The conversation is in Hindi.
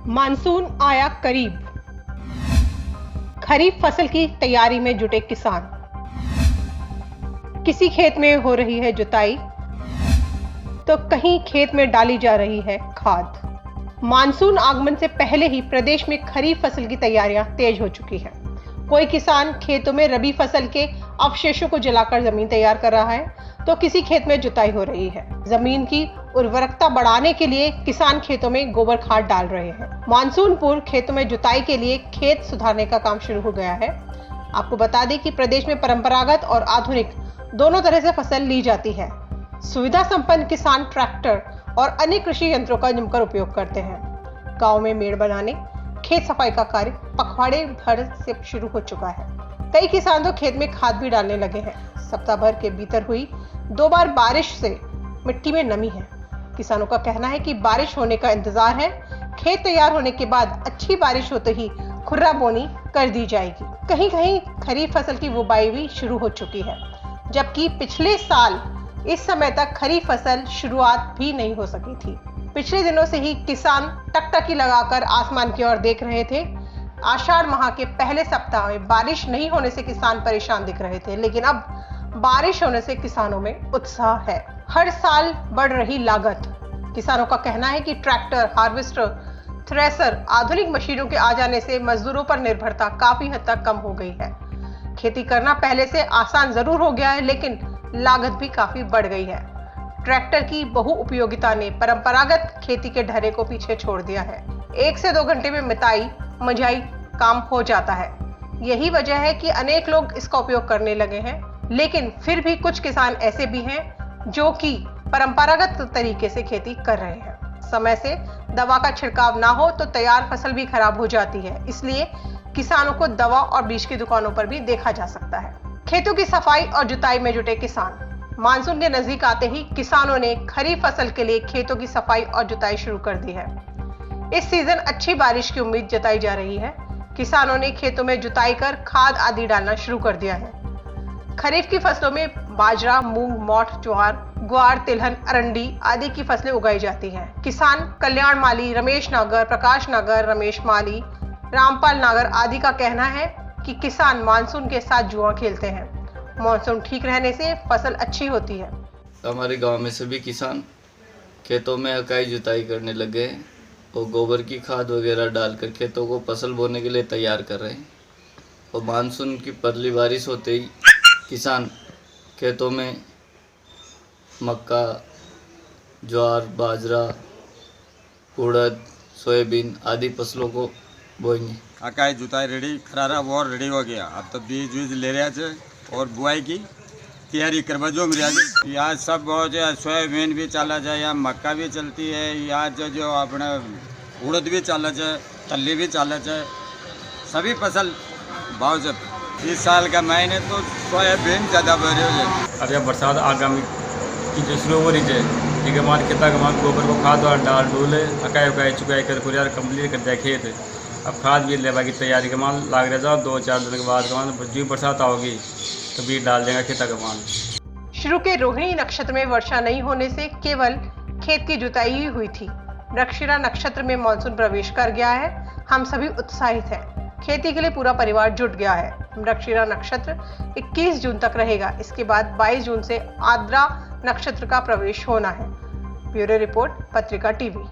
मानसून आया करीब, खरीफ फसल की तैयारी में जुटे किसान। किसी खेत में हो रही है जुताई तो कहीं खेत में डाली जा रही है खाद। मानसून आगमन से पहले ही प्रदेश में खरीफ फसल की तैयारियां तेज हो चुकी हैं। कोई किसान खेतों में रबी फसल के अवशेषों को जलाकर जमीन तैयार कर रहा है तो किसी खेत में जुताई हो रही है। जमीन की उर्वरकता बढ़ाने के लिए किसान खेतों में गोबर खाद डाल रहे हैं। मानसून पूर्व खेतों में जुताई के लिए खेत सुधारने का काम शुरू हो गया है। आपको बता दें कि प्रदेश में परंपरागत और आधुनिक दोनों तरह से फसल ली जाती है। सुविधा संपन्न किसान ट्रैक्टर और अन्य कृषि यंत्रों का जमकर उपयोग करते हैं। गाँव में मेड़ बनाने, खेत सफाई का कार्य पखवाड़े भर से शुरू हो चुका है। कई किसान तो खेत में खाद भी डालने लगे हैं। सप्ताह भर के भीतर हुई 2 बार बारिश से मिट्टी में नमी है। किसानों का कहना है कि बारिश होने का इंतजार है। खेत तैयार होने के बाद अच्छी बारिश होते ही खुर्रा बोनी कर दी जाएगी। कहीं कहीं खरीफ फसल की बुवाई भी शुरू हो चुकी है, जबकि पिछले साल इस समय तक खरीफ फसल शुरुआत भी नहीं हो सकी थी। पिछले दिनों से ही किसान टकटकी लगाकर आसमान की ओर देख रहे थे। आषाढ़ माह के पहले सप्ताह में बारिश नहीं होने से किसान परेशान दिख रहे थे, लेकिन अब बारिश होने से किसानों में उत्साह है। हर साल बढ़ रही लागत। किसानों का कहना है कि ट्रैक्टर, हार्वेस्टर, थ्रेसर, आधुनिक मशीनों के आ जाने से मजदूरों पर निर्भरता काफी हद तक कम हो गई है। खेती करना पहले से आसान जरूर हो गया है, लेकिन लागत भी काफी बढ़ गई है। ट्रैक्टर की बहुउपयोगिता ने परंपरागत खेती के ढर्रे को पीछे छोड़ दिया है। 1 से 2 घंटे में मिताई काम हो जाता है। यही वजह है कि अनेक लोग इसका उपयोग करने लगे हैं, लेकिन फिर भी कुछ किसान ऐसे भी हैं जो कि परंपरागत तरीके से खेती कर रहे हैं। समय से दवा का छिड़काव ना हो तो तैयार फसल भी खराब हो जाती है, इसलिए किसानों को दवा और बीज की दुकानों पर भी देखा जा सकता है। खेतों की सफाई और जुताई में जुटे किसान। मानसून के नजदीक आते ही किसानों ने खरीफ फसल के लिए खेतों की सफाई और जुताई शुरू कर दी है। इस सीजन अच्छी बारिश की उम्मीद जताई जा रही है। किसानों ने खेतों में जुताई कर खाद आदि डालना शुरू कर दिया है। खरीफ की फसलों में बाजरा, मूंग, मोठ, ज्वार, ग्वार, तिलहन, अरंडी आदि की फसलें उगाई जाती हैं। किसान कल्याण माली, रमेश नागर, प्रकाश नागर, रमेश माली, रामपाल नागर आदि का कहना है कि किसान मानसून के साथ जुआ खेलते हैं। मानसून ठीक रहने से फसल अच्छी होती है। हमारे गांव में सभी किसान खेतों में अकाई जुताई करने लगे हैं और गोबर की खाद वगैरह डालकर खेतों को फसल बोने के लिए तैयार कर रहे हैं। और मानसून की पहली बारिश होते ही किसान खेतों में मक्का, ज्वार, बाजरा, उड़द, सोयाबीन आदि फसलों को बोएंगे। अकाई जुताई रेडी, खरारा वो रेडी हो गया। अब तो बीज ले रहा है और बुआई की तैयारी करवा जो मेरे यहाँ सब बहुत है। सोयाबीन भी चला जाए, या मक्का भी चलती है, या जो अपने उड़द भी चला जाए, तल्ली भी चला जाए, सभी फसल भाव से। इस साल का महीने तो सोयाबीन ज़्यादा बढ़ रही है। अब यह बरसात आगामी की जो शुरू हो रही है, ठीक है, हमारे खेता का गोबर को खाद और डाल डोले अकाई चुकाई कर पूरा कंप्लीट कर दिया खेत। अब खाद बीज लेवा की तैयारी का माल लाग रहा जाओ। 2-4 दिन के बाद जो बरसात आओगी तो बीज डाल देगा खेता का माल। शुरू के रोहिणी नक्षत्र में वर्षा नहीं होने से केवल खेत की जुताई ही हुई थी। मृगशिरा नक्षत्र में मानसून प्रवेश कर गया है। हम सभी उत्साहित हैं। खेती के लिए पूरा परिवार जुट गया है। मृगशिरा नक्षत्र 21 जून तक रहेगा। इसके बाद 22 जून से आर्द्रा नक्षत्र का प्रवेश होना है। ब्यूरो रिपोर्ट, पत्रिका टीवी।